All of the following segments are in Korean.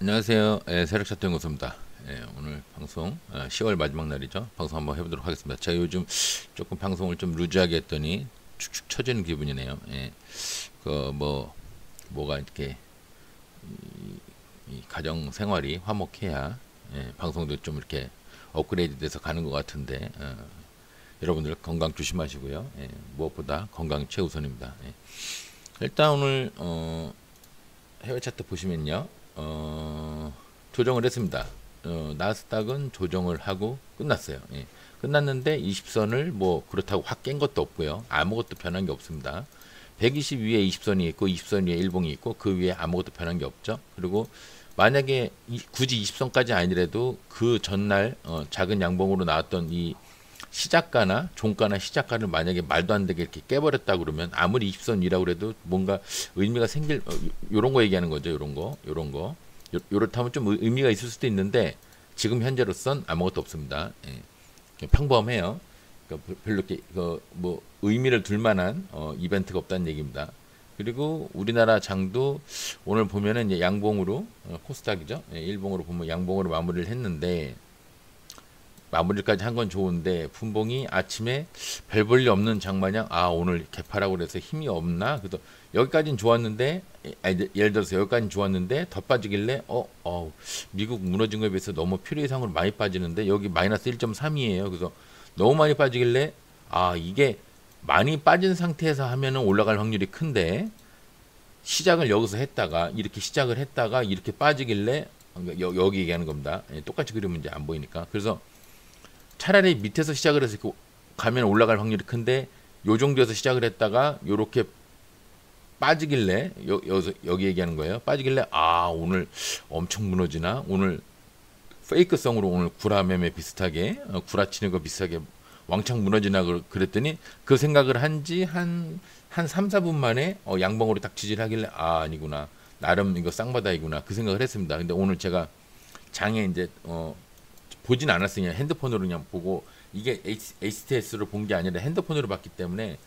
안녕하세요. 세력차트 연구소입니다. 오늘 방송 10월 마지막 날이죠. 방송 한번 해보도록 하겠습니다. 제가 요즘 조금 방송을 좀 루즈하게 했더니 축축 처지는 기분이네요. 뭐가 이렇게 이 가정 생활이 화목해야 방송도 좀 이렇게 업그레이드 돼서 가는 것 같은데 여러분들 건강 조심하시고요. 무엇보다 건강이 최우선입니다. 일단 오늘 해외 차트 보시면요. 조정을 했습니다. 나스닥은 조정을 하고 끝났어요. 끝났는데 20선을 뭐 그렇다고 확 깬 것도 없고요. 아무것도 변한 게 없습니다. 120 위에 20선이 있고 20선 위에 일봉이 있고 그 위에 아무것도 변한 게 없죠. 그리고 만약에 굳이 20선까지 아니더라도 그 전날 작은 양봉으로 나왔던 이 시작가나 종가나 시작가를 만약에 말도 안 되게 이렇게 깨버렸다 그러면 아무리 20선이라고 그래도 뭔가 의미가 생길 요런 거 얘기하는 거죠. 요런 거 요렇다면 좀 의미가 있을 수도 있는데 지금 현재로선 아무것도 없습니다. 평범해요. 그러니까 별로 이렇게 뭐 의미를 둘 만한 이벤트가 없다는 얘기입니다. 그리고 우리나라 장도 오늘 보면은 이제 양봉으로 코스닥이죠. 일봉으로 보면 양봉으로 마무리를 했는데 마무리까지 한 건 좋은데 분봉이 아침에 별 볼 일 없는 장마냥 오늘 개파라고 그래서 힘이 없나? 그래서 여기까지는 좋았는데 예를 들어서 여기까지는 좋았는데 더 빠지길래 미국 무너진 거에 비해서 너무 필요 이상으로 많이 빠지는데 여기 마이너스 1.3이에요. 그래서 너무 많이 빠지길래 이게 많이 빠진 상태에서 하면은 올라갈 확률이 큰데 시작을 여기서 했다가 이렇게 시작을 했다가 이렇게 빠지길래 여기 얘기하는 겁니다. 똑같이 그리면 이제 안 보이니까. 그래서 차라리 밑에서 시작을 해서 가면 올라갈 확률이 큰데 요 정도에서 시작을 했다가 요렇게 빠지길래 여기 얘기하는 거예요. 빠지길래 오늘 엄청 무너지나 오늘 페이크성으로 오늘 구라 매매 비슷하게 구라치는 거 비슷하게 왕창 무너지나 그랬더니 그 생각을 한지 한 3, 4분 만에 양봉으로 딱 지지를 하길래 아니구나 나름 이거 쌍바다이구나 그 생각을 했습니다. 근데 오늘 제가 장에 이제 보진 않았어요. 그냥 핸드폰으로 그냥 보고 이게 HTS로 본 게 아니라 핸드폰으로 봤기 때문에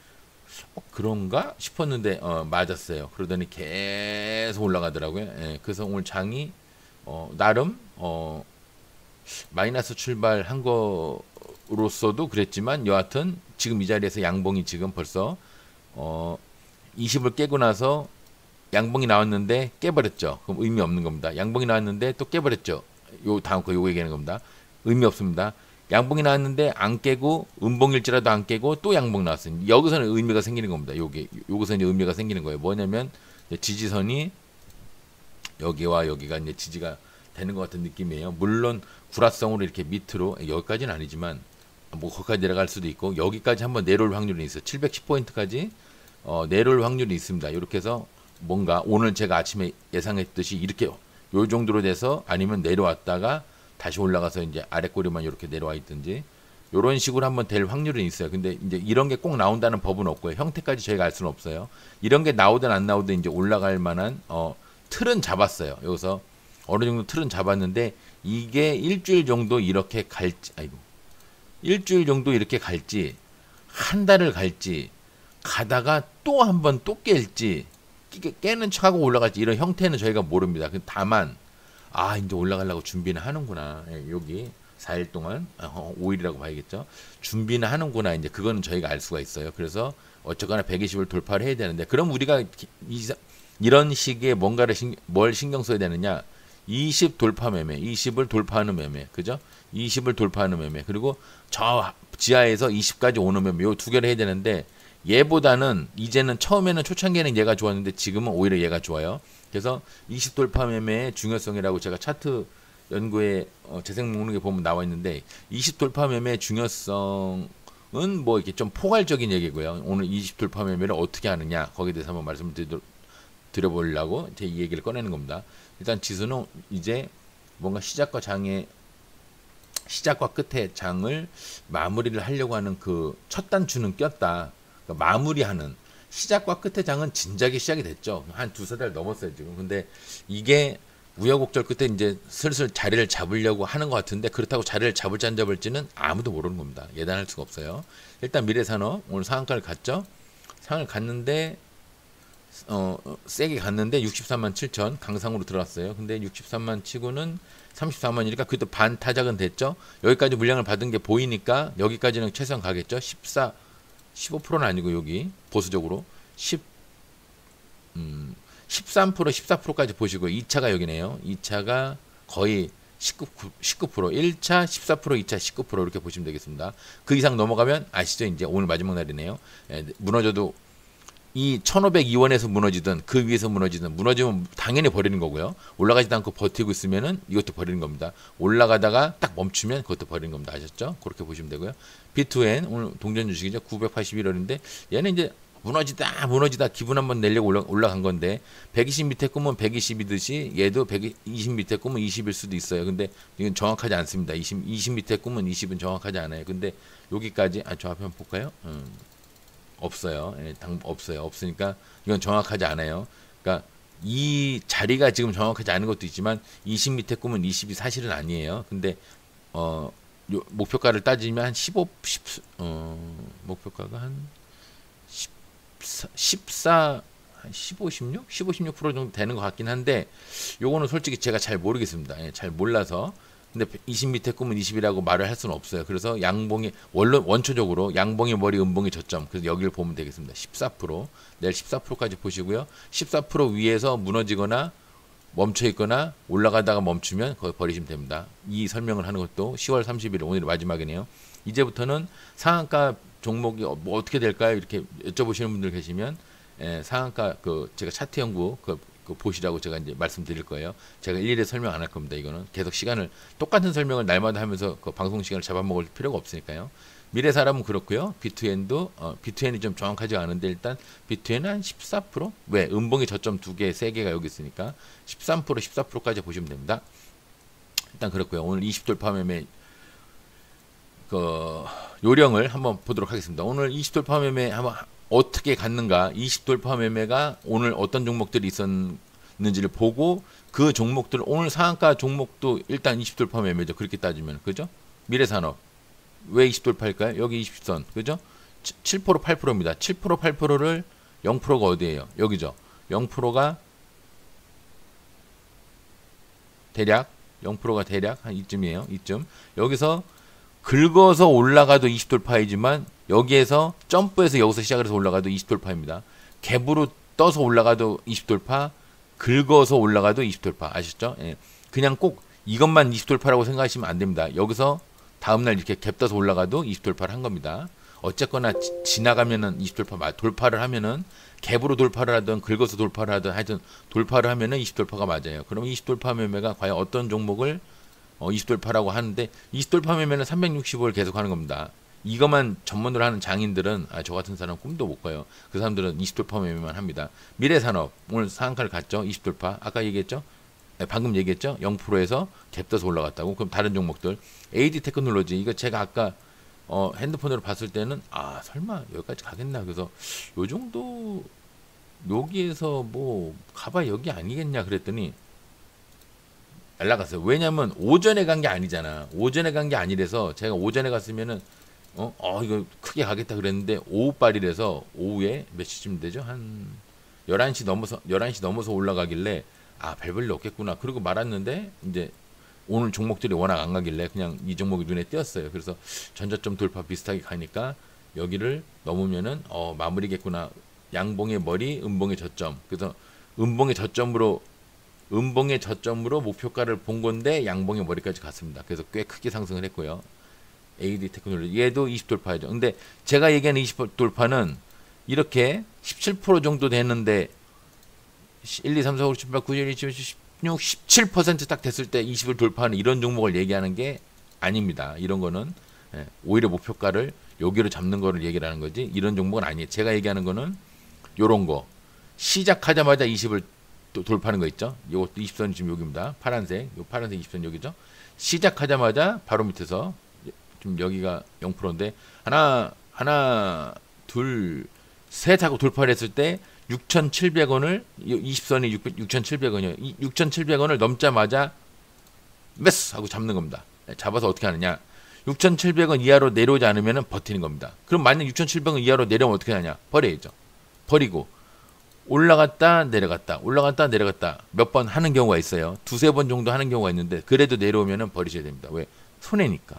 그런가 싶었는데 맞았어요. 그러더니 계속 올라가더라고요. 그래서 오늘 장이 나름 마이너스 출발한 거로서도 그랬지만 여하튼 지금 이 자리에서 양봉이 지금 벌써 20을 깨고 나서 양봉이 나왔는데 깨버렸죠. 그럼 의미 없는 겁니다. 양봉이 나왔는데 또 깨버렸죠. 요 다음 거 요거 얘기하는 겁니다. 의미 없습니다. 양봉이 나왔는데 안 깨고 음봉일지라도 안 깨고 또 양봉 나왔어요. 여기서는 의미가 생기는 겁니다. 여기서 이제 의미가 생기는 거예요. 뭐냐면 지지선이 여기와 여기가 이제 지지가 되는 것 같은 느낌이에요. 물론 구라성으로 이렇게 밑으로 여기까지는 아니지만 뭐 거기까지 내려갈 수도 있고 여기까지 한번 내려올 확률이 있어요. 710포인트까지 내려올 확률이 있습니다. 이렇게 해서 뭔가 오늘 제가 아침에 예상했듯이 이렇게 요 정도로 돼서 아니면 내려왔다가 다시 올라가서 이제 아래 꼬리만 이렇게 내려와 있든지 요런 식으로 한번 될 확률은 있어요. 근데 이제 이런 게 꼭 나온다는 법은 없고요. 형태까지 저희가 알 수는 없어요. 이런 게 나오든 안 나오든 이제 올라갈 만한 틀은 잡았어요. 여기서 어느 정도 틀은 잡았는데 이게 일주일 정도 이렇게 갈지 일주일 정도 이렇게 갈지 한 달을 갈지 가다가 또 한 번 또 깰지 깨는 척하고 올라갈지 이런 형태는 저희가 모릅니다. 다만 이제 올라가려고 준비는 하는구나. 여기 4일 동안 5일이라고 봐야겠죠. 준비는 하는구나. 이제 그거는 저희가 알 수가 있어요. 그래서 어쨌거나 120을 돌파를 해야 되는데 그럼 우리가 이런 식의 뭔가를 뭘 신경 써야 되느냐? 20 돌파 매매, 20을 돌파하는 매매, 그죠? 20을 돌파하는 매매, 그리고 저 지하에서 20까지 오는 매매, 요 두 개를 해야 되는데 얘보다는 이제는 처음에는 초창기에는 얘가 좋았는데 지금은 오히려 얘가 좋아요. 그래서 20 돌파 매매의 중요성이라고 제가 차트 연구에 재생 목록에 보면 나와 있는데 20 돌파 매매의 중요성은 뭐 이렇게 좀 포괄적인 얘기고요. 오늘 20 돌파 매매를 어떻게 하느냐 거기에 대해서 한번 말씀을 드려보려고 제 이 얘기를 꺼내는 겁니다. 일단 지수는 이제 뭔가 시작과 끝의 장을 마무리를 하려고 하는 그 첫 단추는 꼈다. 그러니까 마무리하는 시작과 끝의 장은 진작에 시작이 됐죠. 한 두세 달 넘었어요 지금. 근데 이게 우여곡절 끝에 이제 슬슬 자리를 잡으려고 하는 것 같은데 그렇다고 자리를 잡을지 안 잡을지는 아무도 모르는 겁니다. 예단할 수가 없어요. 일단 미래산업 오늘 상한가를 갔죠. 상을 갔는데 세게 갔는데 63만 7천 강상으로 들어왔어요. 근데 63만 치고는 34만이니까 그래도 반 타작은 됐죠. 여기까지 물량을 받은 게 보이니까 여기까지는 최소한 가겠죠. 15%는 아니고 여기 보수적으로 13%, 14%까지 보시고 2차가 여기네요. 2차가 거의 19%, 1차 14%, 2차 19% 이렇게 보시면 되겠습니다. 그 이상 넘어가면 아시죠? 이제 오늘 마지막 날이네요. 무너져도 이 1502원에서 무너지든 그 위에서 무너지면 당연히 버리는 거고요. 올라가지도 않고 버티고 있으면은 이것도 버리는 겁니다. 올라가다가 딱 멈추면 그것도 버리는 겁니다. 아셨죠? 그렇게 보시면 되고요. B2N 오늘 동전 주식이죠. 981원인데 얘는 이제 무너지다 기분 한번 내려고 올라간 건데 120 밑에 꾸면 120이듯이 얘도 120 밑에 꾸면 20일 수도 있어요. 근데 이건 정확하지 않습니다. 20 밑에 꾸면 20은 정확하지 않아요. 근데 여기까지 저 앞에 한번 볼까요? 없어요. 없어요. 없으니까 이건 정확하지 않아요. 그러니까 이 자리가 지금 정확하지 않은 것도 있지만 20 밑에 꾸면 20이 사실은 아니에요. 근데 목표가를 따지면 한 목표가가 한 14, 한 15, 16? 15, 16% 정도 되는 것 같긴 한데 요거는 솔직히 제가 잘 모르겠습니다. 잘 몰라서. 근데 20 밑에 꾸면 20이라고 말을 할 수는 없어요. 그래서 양봉이 원초적으로 양봉의 머리 음봉의 저점, 그래서 여기를 보면 되겠습니다. 14%, 내일 14%까지 보시고요. 14% 위에서 무너지거나 멈춰 있거나 올라가다가 멈추면 거기 버리시면 됩니다. 이 설명을 하는 것도 10월 30일 오늘 마지막이네요. 이제부터는 상한가 종목이 뭐 어떻게 될까요? 이렇게 여쭤보시는 분들 계시면 상한가 제가 차트 연구 보시라고 제가 이제 말씀드릴 거예요. 제가 일일이 설명 안 할 겁니다. 이거는 계속 시간을 똑같은 설명을 날마다 하면서 방송 시간을 잡아먹을 필요가 없으니까요. 미래사람은 그렇고요. B2N도 B2N이 좀 정확하지 않은데 일단 B2N은 한 14%? 왜? 음봉의 저점 2개, 3개가 여기 있으니까 13%, 14%까지 보시면 됩니다. 일단 그렇고요. 오늘 20돌파 매매 요령을 한번 보도록 하겠습니다. 오늘 20돌파 매매 한번 어떻게 갔는가, 20돌파 매매가 오늘 어떤 종목들이 있었는지를 보고 그 종목들 오늘 상한가 종목도 일단 20돌파 매매죠. 그렇게 따지면 그죠? 미래산업 왜 20돌파일까요? 여기 20선 그죠? 7% 8%입니다. 7% 8%를 0%가 어디예요? 여기죠. 0%가 대략 0%가 대략 한 이쯤이에요. 이쯤 여기서 긁어서 올라가도 20돌파이지만 여기에서 점프해서 여기서 시작을 해서 올라가도 20돌파입니다. 갭으로 떠서 올라가도 20돌파, 긁어서 올라가도 20돌파. 아시죠? 예. 그냥 꼭 이것만 20돌파라고 생각하시면 안 됩니다. 여기서 다음날 이렇게 갭 떠서 올라가도 20돌파를 한 겁니다. 어쨌거나 지나가면은 20돌파 돌파를 하면은 갭으로 돌파를 하든 긁어서 돌파를 하든 하여튼 돌파를 하면은 20돌파가 맞아요. 그러면 20돌파 매매가 과연 어떤 종목을 20돌파라고 하는데 20돌파 매매는 365일 계속 하는 겁니다. 이것만 전문으로 하는 장인들은 저 같은 사람 꿈도 못 꿔요. 그 사람들은 20돌파 매매만 합니다. 미래산업 오늘 상한가를 갔죠. 20돌파 아까 얘기했죠. 방금 얘기했죠. 0%에서 갭 떠서 올라갔다고. 그럼 다른 종목들 AD 테크놀로지 이거 제가 아까 핸드폰으로 봤을 때는 설마 여기까지 가겠나. 그래서 요 정도 여기에서 뭐 가봐 여기 아니겠냐 그랬더니 날라갔어요. 왜냐면 오전에 간 게 아니잖아. 오전에 간 게 아니라서 제가 오전에 갔으면은 이거 크게 가겠다 그랬는데 오후빨이라서 오후에 몇 시쯤 되죠? 한 11시 넘어서 올라가길래 별 일 없겠구나. 그리고 말았는데 이제 오늘 종목들이 워낙 안 가길래 그냥 이 종목이 눈에 띄었어요. 그래서 전저점 돌파 비슷하게 가니까 여기를 넘으면은 마무리겠구나. 양봉의 머리, 음봉의 저점. 그래서 음봉의 저점으로 목표가를 본 건데 양봉의 머리까지 갔습니다. 그래서 꽤 크게 상승을 했고요. AD 테크놀로지 얘도 20돌파죠. 근데 제가 얘기하는 20돌파는 이렇게 17% 정도 됐는데 1, 2, 3, 4, 5, 6, 7, 8, 9, 10, 11, 12, 16, 17% 딱 됐을 때 20을 돌파하는 이런 종목을 얘기하는 게 아닙니다. 이런 거는 오히려 목표가를 여기로 잡는 거를 얘기를 하는 거지 이런 종목은 아니에요. 제가 얘기하는 거는 요런 거 시작하자마자 20을 또 돌파하는 거 있죠. 요것도 20선이 지금 여기입니다. 파란색 20선 여기죠. 시작하자마자 바로 밑에서 좀 여기가 0%인데 하나 둘 셋 하고 돌파를 했을 때 6,700원을 20선이 6,700원이요. 6,700원을 넘자마자 메스 하고 잡는 겁니다. 잡아서 어떻게 하느냐. 6,700원 이하로 내려오지 않으면 버티는 겁니다. 그럼 만약 6,700원 이하로 내려오면 어떻게 하냐. 버려야죠. 버리고 올라갔다 내려갔다 올라갔다 내려갔다 몇 번 하는 경우가 있어요. 두세 번 정도 하는 경우가 있는데 그래도 내려오면은 버리셔야 됩니다. 왜? 손해니까.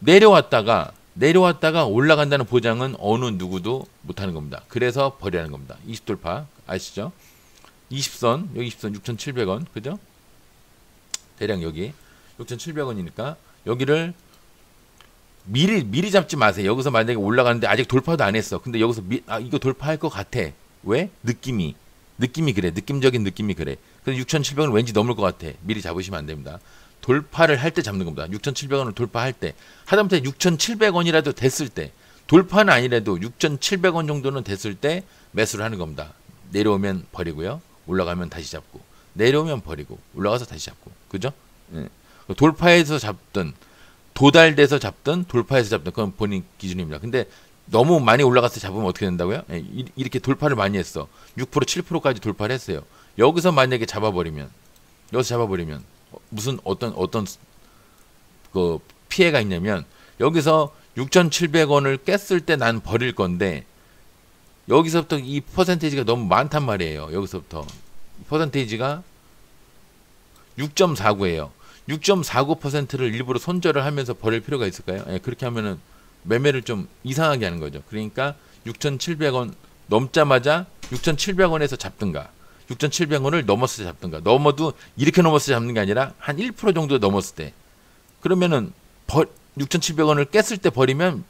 내려왔다가 올라간다는 보장은 어느 누구도 못하는 겁니다. 그래서 버리라는 겁니다. 20돌파 아시죠? 20선 여기 20선 6,700원 그죠? 대략 여기 6,700원이니까 여기를 미리 잡지 마세요. 여기서 만약에 올라가는데 아직 돌파도 안 했어. 근데 여기서 이거 돌파할 것 같아. 왜? 느낌이 그래. 느낌적인 느낌이 그래. 그래서 6,700원 왠지 넘을 것 같아. 미리 잡으시면 안 됩니다. 돌파를 할 때 잡는 겁니다. 6,700원을 돌파할 때. 하다못해 6,700원이라도 됐을 때. 돌파는 아니라도 6,700원 정도는 됐을 때 매수를 하는 겁니다. 내려오면 버리고요. 올라가면 다시 잡고. 내려오면 버리고. 올라가서 다시 잡고. 그죠? 예. 돌파해서 잡든 도달돼서 잡든 돌파해서 잡든 그건 본인 기준입니다. 근데 너무 많이 올라가서 잡으면 어떻게 된다고요? 예, 이렇게 돌파를 많이 했어. 6% 7%까지 돌파를 했어요. 여기서 만약에 잡아버리면 무슨 어떤 그 피해가 있냐면 여기서 6,700원을 깼을 때 난 버릴 건데 여기서부터 이 퍼센테이지가 너무 많단 말이에요. 여기서부터 퍼센테이지가 6.49예요. 6.49%를 일부러 손절을 하면서 버릴 필요가 있을까요? 예, 그렇게 하면은 매매를 좀 이상하게 하는 거죠. 그러니까 6,700원 넘자마자 6,700원에서 잡든가 6,700원을 넘었을 때 잡든가 넘어도 이렇게 넘었을 때 잡는 게 아니라 한 1% 정도 넘었을 때 그러면은 6,700원을 깼을 때 버리면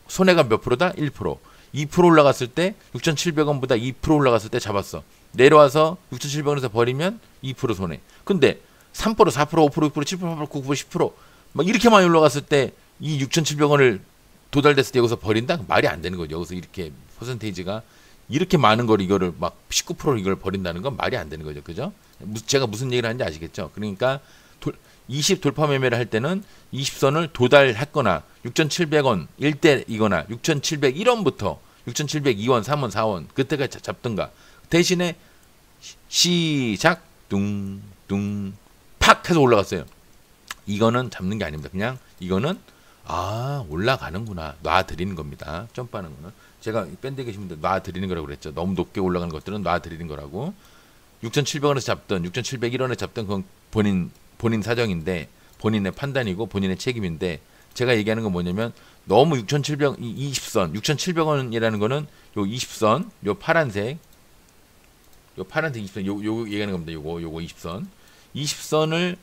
손해가 몇 프로다? 1%. 2% 올라갔을 때 6,700원보다 2% 올라갔을 때 잡았어. 내려와서 6,700원에서 버리면 2% 손해. 근데 3%, 4%, 5%, 6%, 7%, 8%, 9%, 10%, 막 이렇게 많이 올라갔을 때 이 6,700원을 도달됐을 때 여기서 버린다? 말이 안 되는 거죠. 여기서 이렇게 퍼센테이지가 이렇게 많은 걸 이거를 막 19% 이걸 버린다는 건 말이 안 되는 거죠. 그죠? 제가 무슨 얘기를 하는지 아시겠죠? 그러니까 20 돌파 매매를 할 때는 20선을 도달했거나 6,700원 1대이거나 6,701원부터 6,702원, 3원, 4원 그때가 잡든가 대신에 시작 둥둥 팍 해서 올라갔어요. 이거는 잡는 게 아닙니다. 그냥 이거는 올라가는구나 놔드리는 겁니다. 점프하는 거는 제가 밴드에 계신 분들 놔드리는 거라고 그랬죠. 너무 높게 올라가는 것들은 놔드리는 거라고. 6,700원에서 잡든 6,701원에 잡든 그건 본인 사정인데 본인의 판단이고 본인의 책임인데 제가 얘기하는 건 뭐냐면 너무 6,700 20선 6,700원이라는 거는 요 20선 요 파란색 20선 요 얘기하는 겁니다. 요거 20선 20선을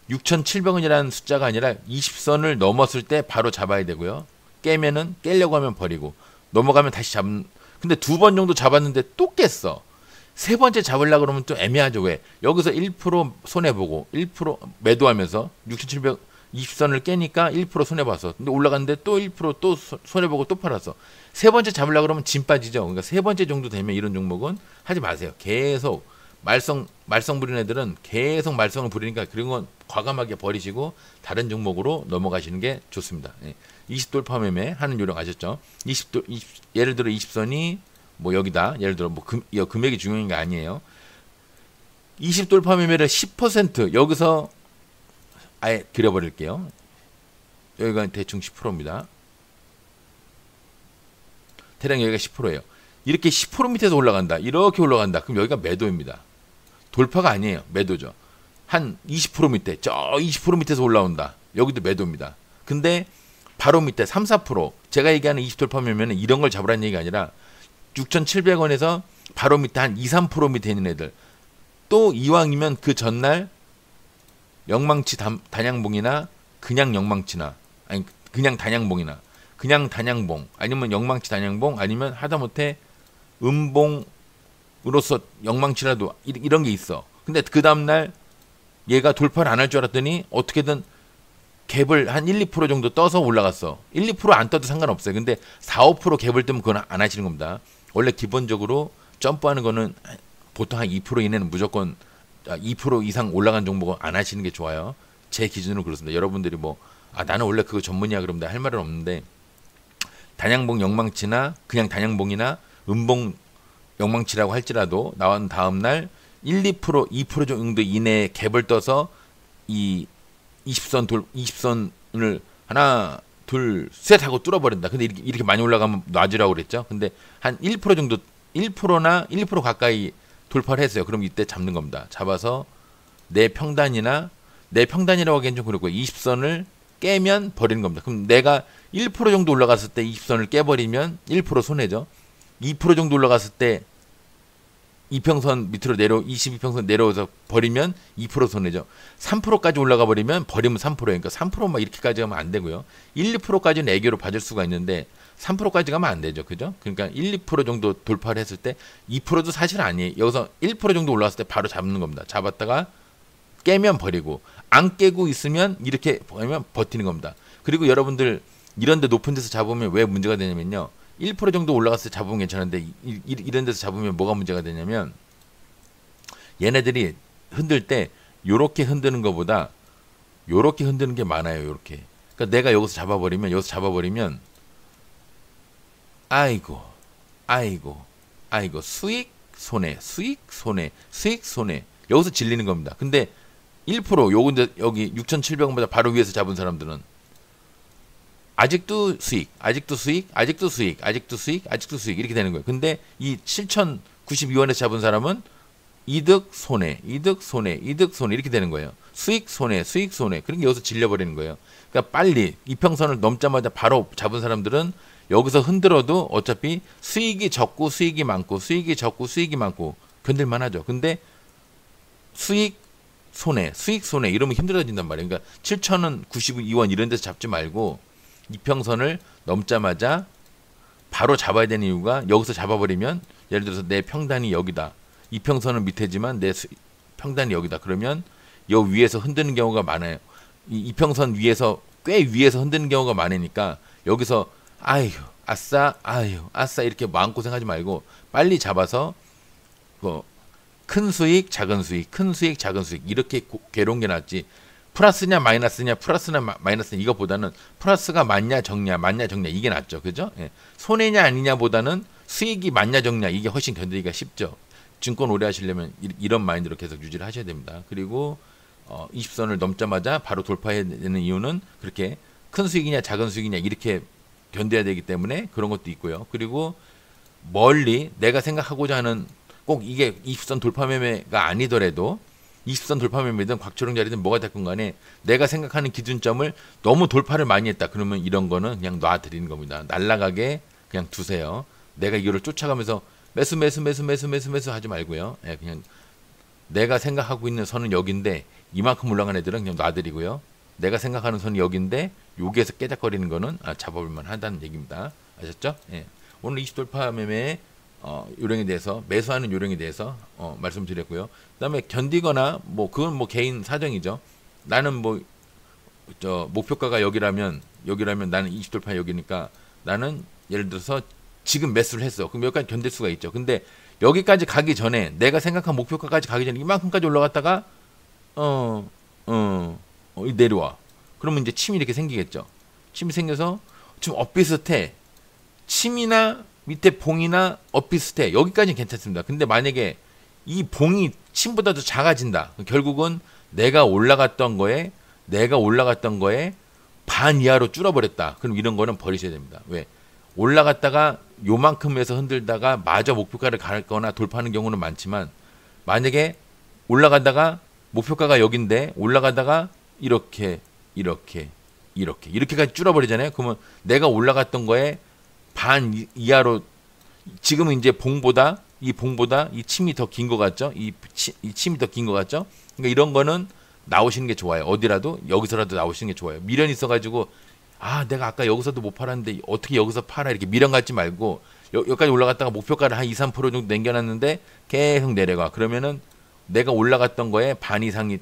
6,700원이라는 숫자가 아니라 20선을 넘었을 때 바로 잡아야 되고요. 깨려고 하면 버리고 넘어가면 다시 잡는. 근데 두 번 정도 잡았는데 또 깼어. 세 번째 잡으려고 그러면 좀 애매하죠. 왜? 여기서 1% 손해보고 1% 매도하면서 6,700 20선을 깨니까 1% 손해봤어. 근데 올라갔는데 또 1% 또 손해보고 또 팔았어. 세 번째 잡으려고 그러면 진 빠지죠. 그러니까 세 번째 정도 되면 이런 종목은 하지 마세요. 계속 말썽 부리는 애들은 계속 말썽을 부리니까 그런 건 과감하게 버리시고 다른 종목으로 넘어가시는 게 좋습니다. 20돌파 매매 하는 요령 아셨죠? 예를 들어 20선이 뭐 여기다 예를 들어 뭐 금액이 중요한 게 아니에요. 20돌파 매매를 10% 여기서 아예 그려버릴게요. 여기가 대충 10%입니다. 대략 여기가 10%예요. 이렇게 10% 밑에서 올라간다. 이렇게 올라간다. 그럼 여기가 매도입니다. 돌파가 아니에요. 매도죠. 한 20% 밑에, 저 20% 밑에서 올라온다. 여기도 매도입니다. 근데 바로 밑에 3, 4% 제가 얘기하는 20돌파 매매는 이런 걸 잡으라는 얘기가 아니라 6,700원에서 바로 밑에 한 2, 3% 밑에 있는 애들 또 이왕이면 그 전날 영망치 단양봉이나 그냥 영망치나 아니 그냥 단양봉이나 그냥 단양봉 아니면 영망치 단양봉 아니면 하다못해 음봉으로서 영망치라도 이런 게 있어. 근데 그 다음날 얘가 돌파를 안 할 줄 알았더니 어떻게든 갭을 한 1, 2% 정도 떠서 올라갔어. 1, 2% 안 떠도 상관없어요. 근데 4, 5% 갭을 뜨면 그건 안 하시는 겁니다. 원래 기본적으로 점프하는 거는 보통 한 2% 이내는 무조건 2% 이상 올라간 종목은 안 하시는 게 좋아요. 제 기준으로 그렇습니다. 여러분들이 뭐 나는 원래 그거 전문이야 그러면 할 말은 없는데 단양봉 영망치나 그냥 단양봉이나 음봉 영망치라고 할지라도 나온 다음날 1, 2% 정도 이내에 갭을 떠서 이 20선을 하나 둘, 셋 하고 뚫어버린다. 근데 이렇게 많이 올라가면 놔주라고 그랬죠. 근데 한 1% 정도, 1%나 1% 가까이 돌파를 했어요. 그럼 이때 잡는 겁니다. 잡아서 내 평단이라고 하기엔 좀 그렇고 20선을 깨면 버리는 겁니다. 그럼 내가 1% 정도 올라갔을 때 20선을 깨버리면 1% 손해죠. 2% 정도 올라갔을 때 이평선 밑으로 22평선 내려와서 버리면 2% 손해죠. 3%까지 올라가 버리면 버리면 3%예요. 그러니까 3%막 이렇게까지 가면 안 되고요. 1, 2%까지는 애교로 봐줄 수가 있는데 3%까지 가면 안 되죠. 그죠? 그러니까 1, 2% 정도 돌파를 했을 때 2%도 사실 아니에요. 여기서 1% 정도 올라왔을 때 바로 잡는 겁니다. 잡았다가 깨면 버리고 안 깨고 있으면 이렇게 보면 버티는 겁니다. 그리고 여러분들 이런데 높은 데서 잡으면 왜 문제가 되냐면요. 1% 정도 올라갔을 때 잡으면 괜찮은데 이런 데서 잡으면 뭐가 문제가 되냐면 얘네들이 흔들 때 요렇게 흔드는 것보다 요렇게 흔드는 게 많아요. 요렇게. 그러니까 내가 여기서 잡아버리면 아이고 수익 손해 여기서 질리는 겁니다. 근데 1% 요건데 여기 6,700원보다 바로 위에서 잡은 사람들은 아직도 수익 이렇게 되는 거예요. 근데 이 7,092원에서 잡은 사람은 이득 손해 이렇게 되는 거예요. 수익 손해. 그러니까 여기서 질려버리는 거예요. 그러니까 빨리 이평선을 넘자마자 바로 잡은 사람들은 여기서 흔들어도 어차피 수익이 적고 수익이 많고 견딜만 하죠. 근데 수익 손해 이러면 힘들어진단 말이에요. 그러니까 7,092원 이런 데서 잡지 말고 이평선을 넘자마자 바로 잡아야 되는 이유가 여기서 잡아버리면 예를 들어서 내 평단이 여기다. 이평선은 밑에지만 내 평단이 여기다. 그러면 여 위에서 흔드는 경우가 많아요. 이평선 위에서 꽤 위에서 흔드는 경우가 많으니까 여기서 아싸 이렇게 마음고생하지 말고 빨리 잡아서 큰 수익 작은 수익 이렇게 괴로운 게 낫지. 플러스냐 마이너스냐 이거보다는 플러스가 많냐 적냐 이게 낫죠. 그죠? 예. 손해냐 아니냐보다는 수익이 많냐 적냐 이게 훨씬 견디기가 쉽죠. 증권 오래 하시려면 이런 마인드로 계속 유지를 하셔야 됩니다. 그리고 20선을 넘자마자 바로 돌파해야 되는 이유는 그렇게 큰 수익이냐 작은 수익이냐 이렇게 견뎌야 되기 때문에 그런 것도 있고요. 그리고 멀리 내가 생각하고자 하는 꼭 이게 20선 돌파 매매가 아니더라도 20선 돌파 매매든 곽초롱 자리든 뭐가 됐건 간에 내가 생각하는 기준점을 너무 돌파를 많이 했다. 그러면 이런 거는 그냥 놔드리는 겁니다. 날라가게 그냥 두세요. 내가 이거를 쫓아가면서 매수 하지 말고요. 예, 그냥 내가 생각하고 있는 선은 여기인데 이만큼 올라간 애들은 그냥 놔드리고요. 내가 생각하는 선이 여기인데 여기에서 깨작거리는 거는 잡아볼만 하다는 얘기입니다. 아셨죠? 예. 오늘 20돌파 매매 요령에 대해서 매수하는 요령에 대해서 말씀드렸고요. 그다음에 견디거나 뭐 그건 뭐 개인 사정이죠. 나는 뭐 목표가가 여기라면 나는 20돌파 여기니까 나는 예를 들어서 지금 매수를 했어. 그럼 여기까지 견딜 수가 있죠. 근데 여기까지 가기 전에 내가 생각한 목표가까지 가기 전에 이만큼까지 올라갔다가 내려와. 그러면 이제 침이 이렇게 생기겠죠. 침이 생겨서 지금 엇비슷해. 침이나 밑에 봉이나 엇비슷해. 여기까지는 괜찮습니다. 근데 만약에 이 봉이 침보다 더 작아진다. 결국은 내가 올라갔던 거에 반 이하로 줄어버렸다. 그럼 이런 거는 버리셔야 됩니다. 왜? 올라갔다가 요만큼에서 흔들다가 마저 목표가를 가거나 돌파하는 경우는 많지만 만약에 올라가다가 목표가가 여긴데 올라가다가 이렇게까지 줄어버리잖아요. 그러면 내가 올라갔던 거에 반 이하로 지금은 이제 이 침이 더 긴 것 같죠? 이 침이 더 긴 것 같죠? 그러니까 이런 거는 나오시는 게 좋아요. 어디라도 여기서라도 나오시는 게 좋아요. 미련 있어가지고 내가 아까 여기서도 못 팔았는데 어떻게 여기서 팔아 이렇게 미련 갖지 말고 여기까지 올라갔다가 목표가를 한 2, 3% 정도 남겨놨는데 계속 내려가. 그러면은 내가 올라갔던 거에 반 이상이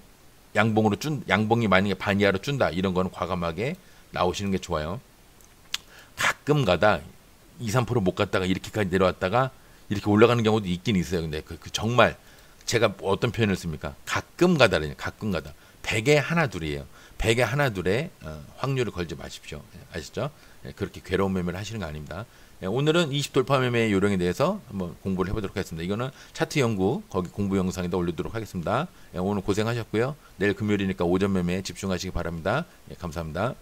양봉이 만약에 반 이하로 준다. 이런 거는 과감하게 나오시는 게 좋아요. 가끔 가다 2, 3% 못 갔다가 이렇게까지 내려왔다가 이렇게 올라가는 경우도 있긴 있어요. 근데 정말 제가 어떤 표현을 씁니까? 가끔 가다라니 가끔 가다. 100에 하나 둘이에요. 100에 하나 둘에 확률을 걸지 마십시오. 아시죠? 그렇게 괴로운 매매를 하시는 거 아닙니다. 오늘은 20돌파 매매 요령에 대해서 한번 공부를 해보도록 하겠습니다. 이거는 차트 연구 거기 공부 영상에다 올리도록 하겠습니다. 오늘 고생하셨고요. 내일 금요일이니까 오전 매매에 집중하시기 바랍니다. 감사합니다.